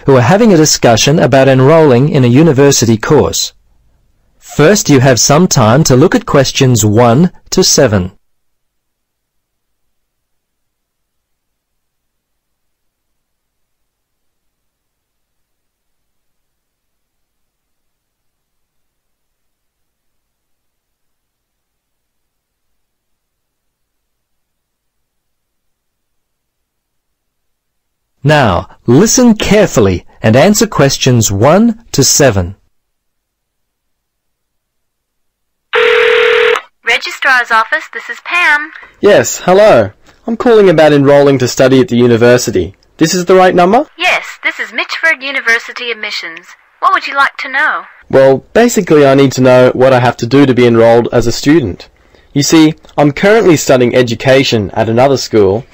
who are having a discussion about enrolling in a university course. First, you have some time to look at questions 1 to 7. Now, listen carefully and answer questions 1 to 7. Registrar's office, this is Pam. Yes, hello. I'm calling about enrolling to study at the university. This is the right number? Yes, this is Mitchford University admissions. What would you like to know? Well, basically I need to know what I have to do to be enrolled as a student. You see, I'm currently studying education at another school.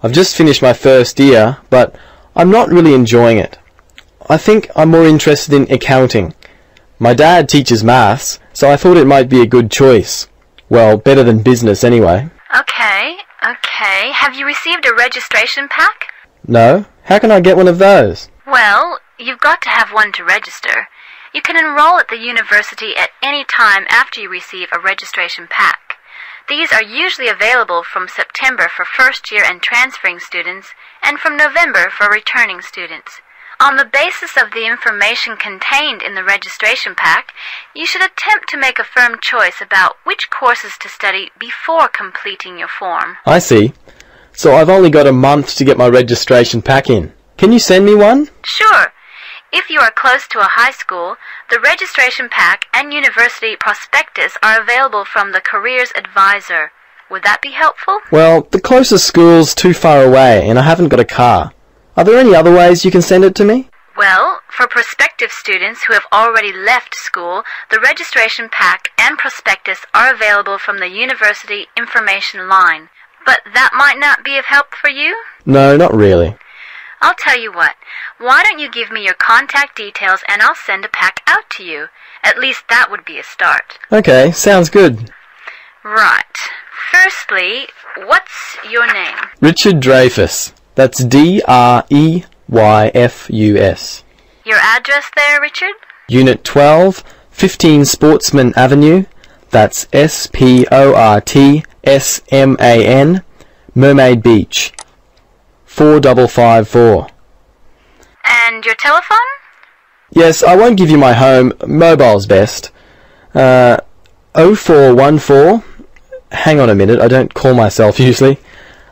I've just finished my first year, but I'm not really enjoying it. I think I'm more interested in accounting. My dad teaches maths, so I thought it might be a good choice. Well, better than business anyway. Okay. Have you received a registration pack? No? How can I get one of those? Well, you've got to have one to register. You can enroll at the university at any time after you receive a registration pack. These are usually available from September for first-year and transferring students, and from November for returning students. On the basis of the information contained in the registration pack, you should attempt to make a firm choice about which courses to study before completing your form. I see. So I've only got a month to get my registration pack in. Can you send me one? Sure. If you are close to a high school, the registration pack and university prospectus are available from the Careers Advisor. Would that be helpful? Well, the closest school's too far away and I haven't got a car. Are there any other ways you can send it to me? Well, for prospective students who have already left school, the registration pack and prospectus are available from the university information line. But that might not be of help for you? No, not really. I'll tell you what, why don't you give me your contact details and I'll send a pack out to you. At least that would be a start. Okay, sounds good. Right. Firstly, what's your name? Richard Dreyfus. That's Dreyfus. Your address there, Richard? Unit 12, 15 Sportsman Avenue. That's Sportsman, Mermaid Beach. 4554. And your telephone? Yes, I won't give you my home. Mobile's best. 0414. Hang on a minute, I don't call myself usually.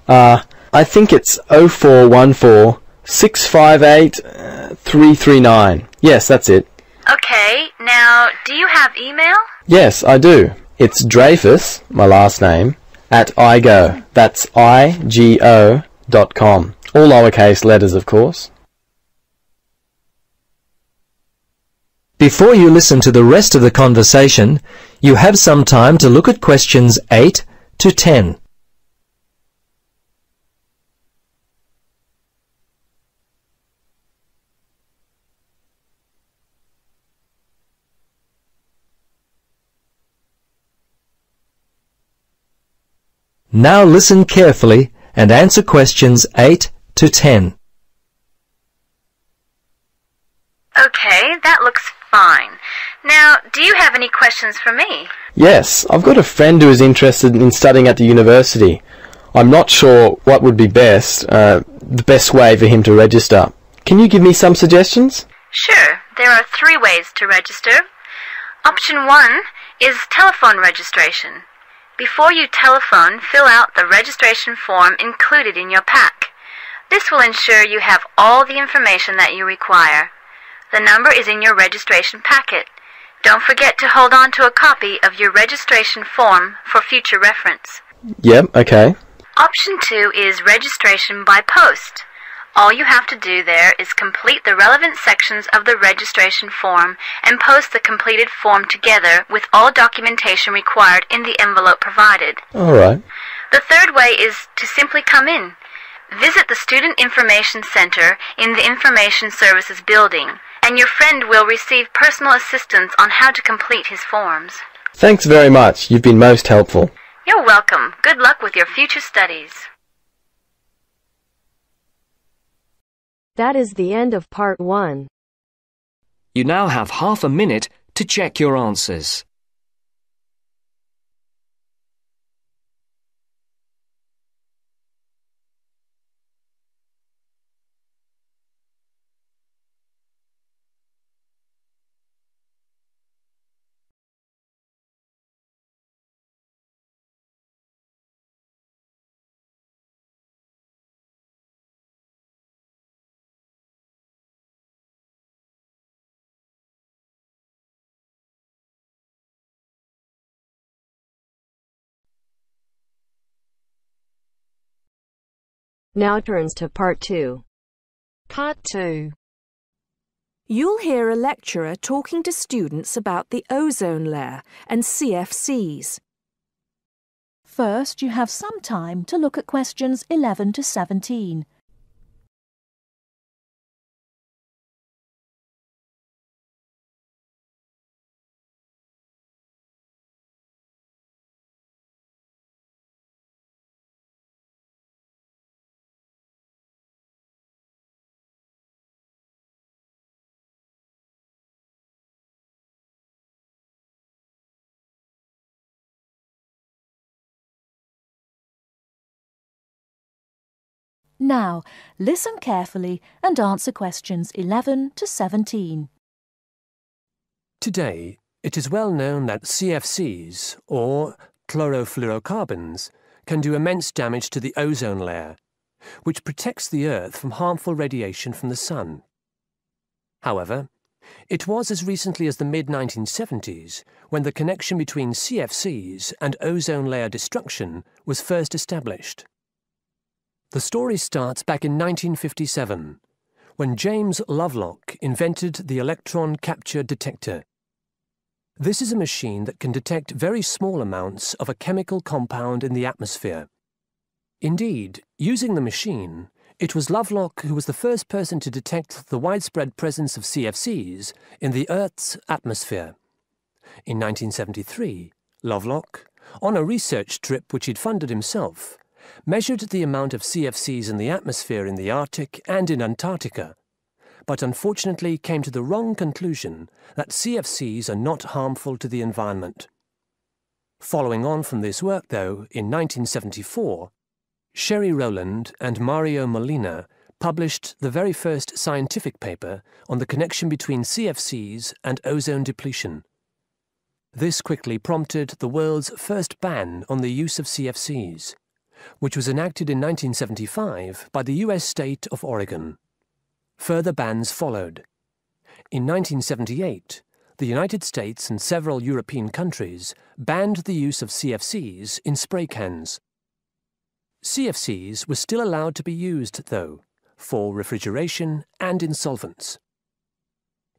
I think it's 0414 658 339. Yes, that's it. Okay, now, do you have email? Yes, I do. It's Dreyfus, my last name, at igo. That's IGO.com. All lowercase letters, of course. Before you listen to the rest of the conversation, you have some time to look at questions 8 to 10. Now listen carefully and answer questions 8 to 10. Okay, that looks fine. Now, do you have any questions for me? Yes, I've got a friend who is interested in studying at the university. I'm not sure what would be the best way for him to register. Can you give me some suggestions? Sure, there are 3 ways to register. Option 1 is telephone registration. Before you telephone, fill out the registration form included in your pack. This will ensure you have all the information that you require. The number is in your registration packet. Don't forget to hold on to a copy of your registration form for future reference. Yep, okay. Option 2 is registration by post. All you have to do there is complete the relevant sections of the registration form and post the completed form together with all documentation required in the envelope provided. All right. The third way is to simply come in. Visit the Student Information Center in the Information Services building, and your friend will receive personal assistance on how to complete his forms. Thanks very much. You've been most helpful. You're welcome. Good luck with your future studies. That is the end of part 1. You now have half a minute to check your answers. Now turns to part 2. Part 2. You'll hear a lecturer talking to students about the ozone layer and CFCs. First, you have some time to look at questions 11 to 17. Now, listen carefully and answer questions 11 to 17. Today, it is well known that CFCs, or chlorofluorocarbons, can do immense damage to the ozone layer, which protects the Earth from harmful radiation from the Sun. However, it was as recently as the mid-1970s when the connection between CFCs and ozone layer destruction was first established. The story starts back in 1957, when James Lovelock invented the electron capture detector. This is a machine that can detect very small amounts of a chemical compound in the atmosphere. Indeed, using the machine, it was Lovelock who was the first person to detect the widespread presence of CFCs in the Earth's atmosphere. In 1973, Lovelock, on a research trip which he'd funded himself, measured the amount of CFCs in the atmosphere in the Arctic and in Antarctica, but unfortunately came to the wrong conclusion that CFCs are not harmful to the environment. Following on from this work, though, in 1974, Sherry Rowland and Mario Molina published the very first scientific paper on the connection between CFCs and ozone depletion. This quickly prompted the world's first ban on the use of CFCs, which was enacted in 1975 by the US state of Oregon. Further bans followed. In 1978, the United States and several European countries banned the use of CFCs in spray cans. CFCs were still allowed to be used, though, for refrigeration and in solvents.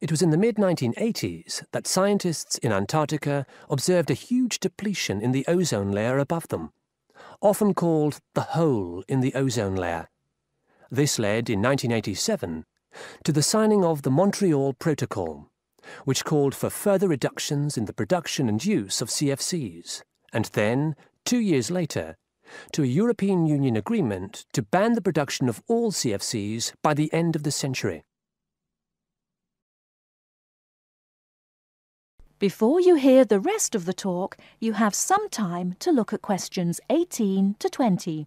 It was in the mid-1980s that scientists in Antarctica observed a huge depletion in the ozone layer above them, often called the hole in the ozone layer. This led, in 1987, to the signing of the Montreal Protocol, which called for further reductions in the production and use of CFCs, and then, 2 years later, to a European Union agreement to ban the production of all CFCs by the end of the century. Before you hear the rest of the talk, you have some time to look at questions 18 to 20.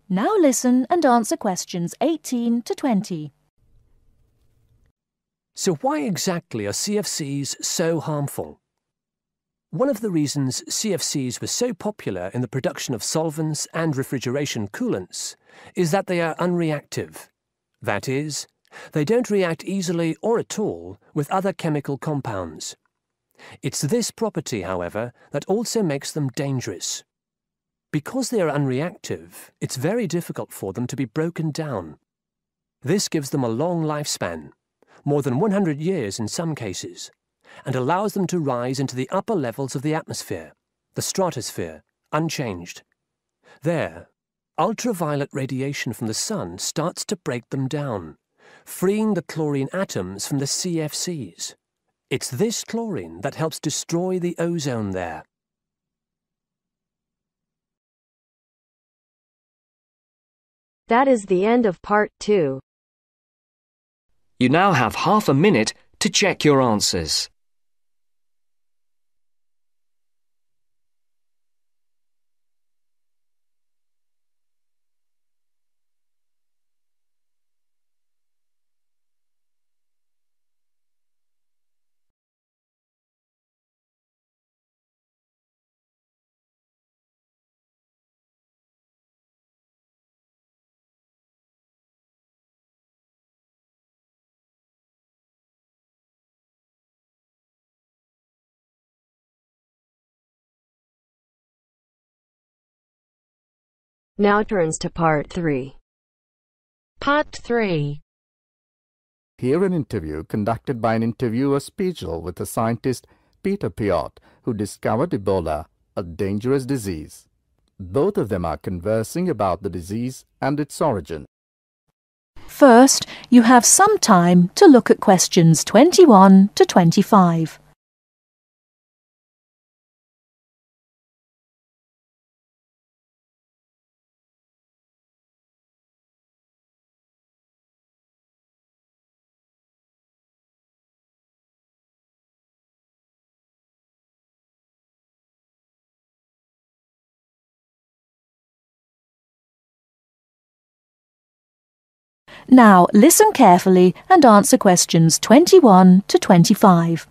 Now listen and answer questions 18 to 20. So why exactly are CFCs so harmful? One of the reasons CFCs were so popular in the production of solvents and refrigeration coolants is that they are unreactive. That is, they don't react easily or at all with other chemical compounds. It's this property, however, that also makes them dangerous. Because they are unreactive, it's very difficult for them to be broken down. This gives them a long lifespan, more than 100 years in some cases, and allows them to rise into the upper levels of the atmosphere, the stratosphere, unchanged. There, ultraviolet radiation from the sun starts to break them down, freeing the chlorine atoms from the CFCs. It's this chlorine that helps destroy the ozone layer. That is the end of part 2. You now have half a minute to check your answers. Now turns to part 3. Part 3. Hear an interview conducted by an interviewer Spiegel with the scientist Peter Piot, who discovered Ebola, a dangerous disease. Both of them are conversing about the disease and its origin. First, you have some time to look at questions 21 to 25. Now listen carefully and answer questions 21 to 25.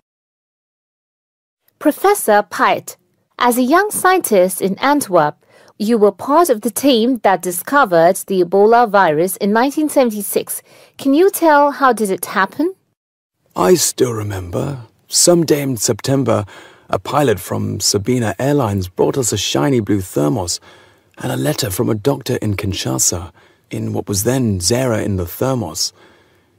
Professor Piot, as a young scientist in Antwerp, you were part of the team that discovered the Ebola virus in 1976. Can you tell how did it happen? I still remember. Some day in September, a pilot from Sabina Airlines brought us a shiny blue thermos and a letter from a doctor in Kinshasa, in what was then Zara in the thermos.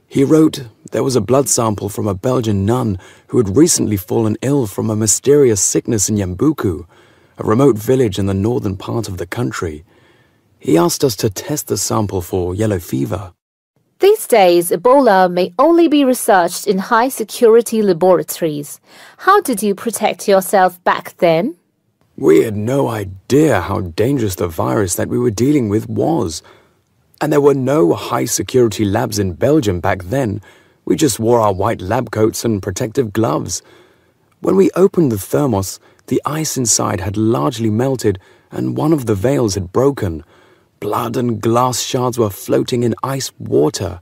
He wrote there was a blood sample from a Belgian nun who had recently fallen ill from a mysterious sickness in Yambuku, a remote village in the northern part of the country. He asked us to test the sample for yellow fever. These days, Ebola may only be researched in high-security laboratories. How did you protect yourself back then? We had no idea how dangerous the virus that we were dealing with was. And there were no high-security labs in Belgium back then. We just wore our white lab coats and protective gloves. When we opened the thermos, the ice inside had largely melted and one of the valves had broken. Blood and glass shards were floating in ice water.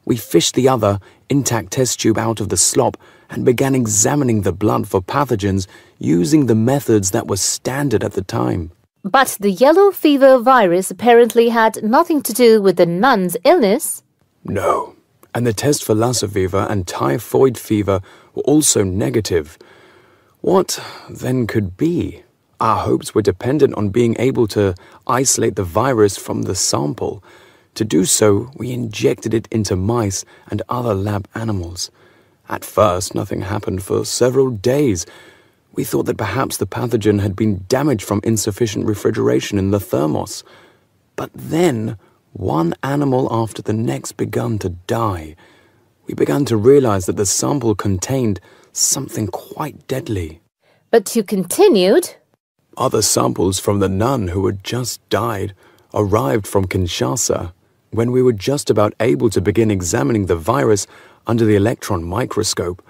We fished the other, intact test tube out of the slop and began examining the blood for pathogens using the methods that were standard at the time. But the yellow fever virus apparently had nothing to do with the nun's illness. No, and the test for Lassa fever and typhoid fever were also negative. What then could be? Our hopes were dependent on being able to isolate the virus from the sample. To do so, we injected it into mice and other lab animals. At first, nothing happened for several days. We thought that perhaps the pathogen had been damaged from insufficient refrigeration in the thermos. But then, one animal after the next began to die. We began to realize that the sample contained something quite deadly. But you continued. Other samples from the nun who had just died arrived from Kinshasa. When we were just about able to begin examining the virus under the electron microscope,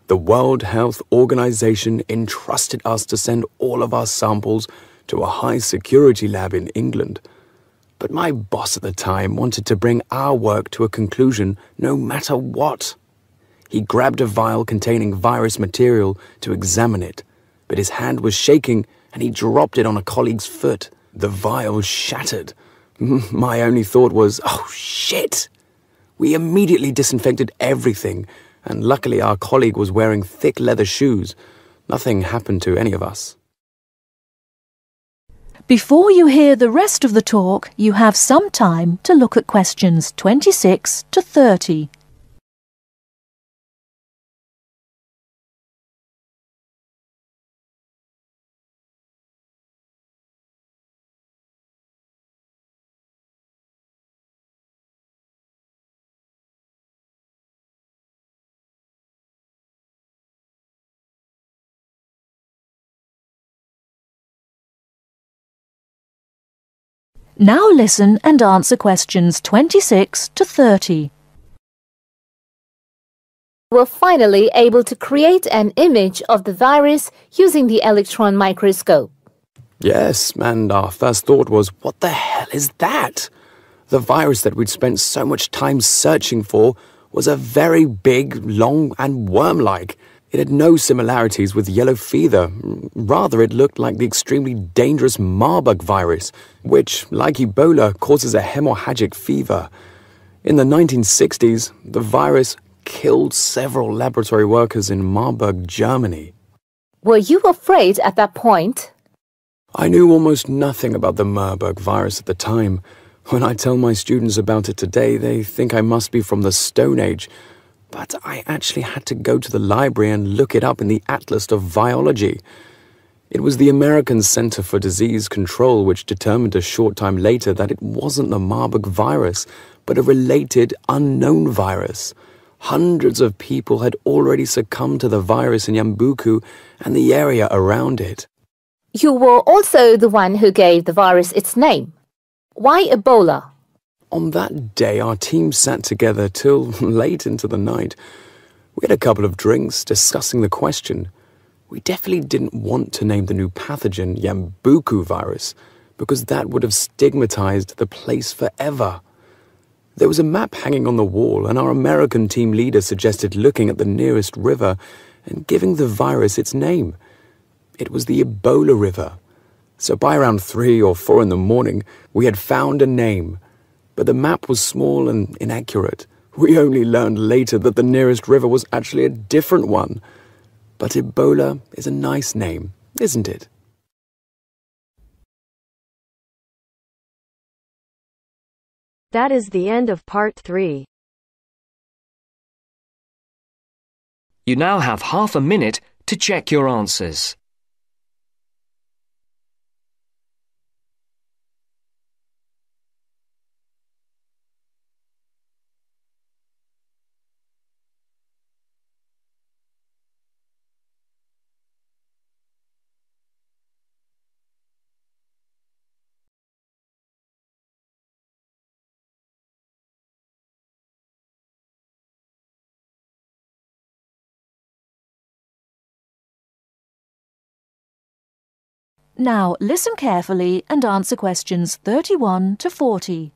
the World Health Organization entrusted us to send all of our samples to a high-security lab in England. But my boss at the time wanted to bring our work to a conclusion no matter what. He grabbed a vial containing virus material to examine it, but his hand was shaking and he dropped it on a colleague's foot. The vial shattered. My only thought was, oh shit! We immediately disinfected everything, and luckily our colleague was wearing thick leather shoes. Nothing happened to any of us. Before you hear the rest of the talk, you have some time to look at questions 26 to 30. Now listen and answer questions 26 to 30. Were finally able to create an image of the virus using the electron microscope. Yes, and our first thought was, what the hell is that? The virus that we'd spent so much time searching for was a very big, long and worm-like. It had no similarities with yellow fever. Rather, it looked like the extremely dangerous Marburg virus, which, like Ebola, causes a hemorrhagic fever. In the 1960s, the virus killed several laboratory workers in Marburg, Germany. Were you afraid at that point? I knew almost nothing about the Marburg virus at the time. When I tell my students about it today, they think I must be from the Stone Age. But I actually had to go to the library and look it up in the Atlas of Virology. It was the American Center for Disease Control which determined a short time later that it wasn't the Marburg virus, but a related unknown virus. Hundreds of people had already succumbed to the virus in Yambuku and the area around it. You were also the one who gave the virus its name. Why Ebola? On that day, our team sat together till late into the night. We had a couple of drinks discussing the question. We definitely didn't want to name the new pathogen Yambuku virus, because that would have stigmatized the place forever. There was a map hanging on the wall, and our American team leader suggested looking at the nearest river and giving the virus its name. It was the Ebola River. So by around 3 or 4 in the morning, we had found a name. But the map was small and inaccurate. We only learned later that the nearest river was actually a different one. But Ebola is a nice name, isn't it? That is the end of part 3. You now have half a minute to check your answers. Now listen carefully and answer questions 31 to 40.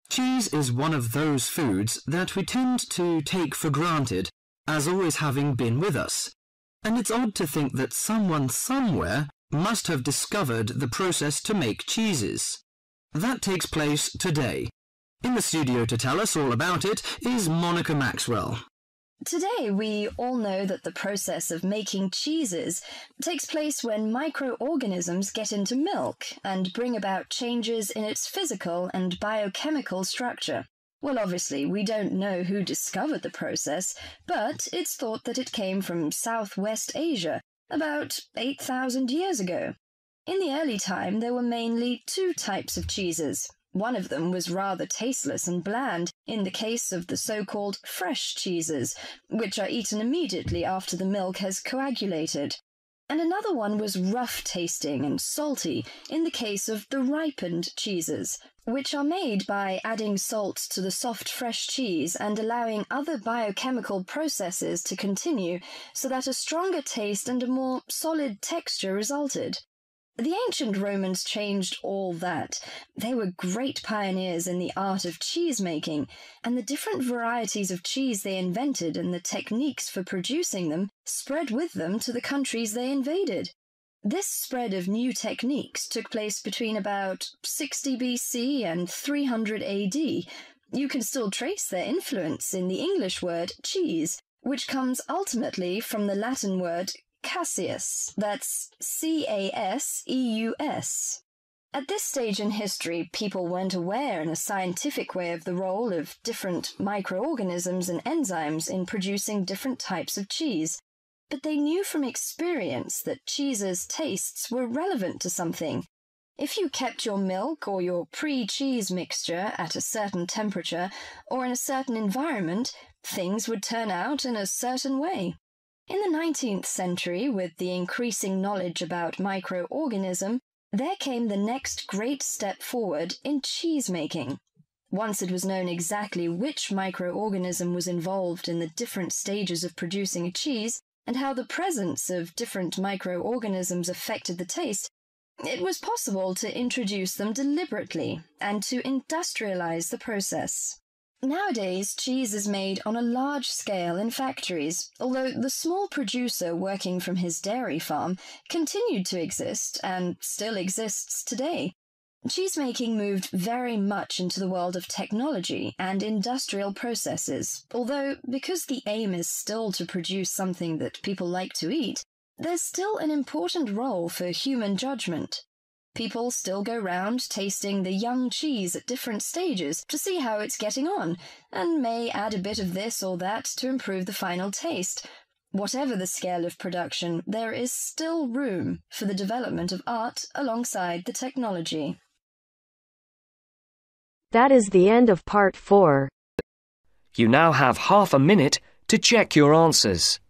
Cheese is one of those foods that we tend to take for granted as always having been with us. And it's odd to think that someone somewhere must have discovered the process to make cheeses. That takes place today. In the studio to tell us all about it is Monica Maxwell. Today, we all know that the process of making cheeses takes place when microorganisms get into milk and bring about changes in its physical and biochemical structure. Well, obviously, we don't know who discovered the process, but it's thought that it came from Southwest Asia about 8,000 years ago. In the early time, there were mainly 2 types of cheeses. One of them was rather tasteless and bland, in the case of the so-called fresh cheeses, which are eaten immediately after the milk has coagulated. And another one was rough-tasting and salty, in the case of the ripened cheeses, which are made by adding salt to the soft fresh cheese and allowing other biochemical processes to continue so that a stronger taste and a more solid texture resulted. The ancient Romans changed all that. They were great pioneers in the art of cheese-making, and the different varieties of cheese they invented and the techniques for producing them spread with them to the countries they invaded. This spread of new techniques took place between about 60 BC and 300 AD. You can still trace their influence in the English word cheese, which comes ultimately from the Latin word Caseus, that's C-A-S-E-U-S. At this stage in history, people weren't aware in a scientific way of the role of different microorganisms and enzymes in producing different types of cheese, but they knew from experience that cheese's tastes were relevant to something. If you kept your milk or your pre-cheese mixture at a certain temperature or in a certain environment, things would turn out in a certain way. In the 19th century, with the increasing knowledge about microorganism, there came the next great step forward in cheese making. Once it was known exactly which microorganism was involved in the different stages of producing a cheese, and how the presence of different microorganisms affected the taste, it was possible to introduce them deliberately and to industrialize the process. Nowadays, cheese is made on a large scale in factories, although the small producer working from his dairy farm continued to exist and still exists today. Cheesemaking moved very much into the world of technology and industrial processes, although because the aim is still to produce something that people like to eat, there's still an important role for human judgment. People still go round tasting the young cheese at different stages to see how it's getting on, and may add a bit of this or that to improve the final taste. Whatever the scale of production, there is still room for the development of art alongside the technology. That is the end of part 4. You now have half a minute to check your answers.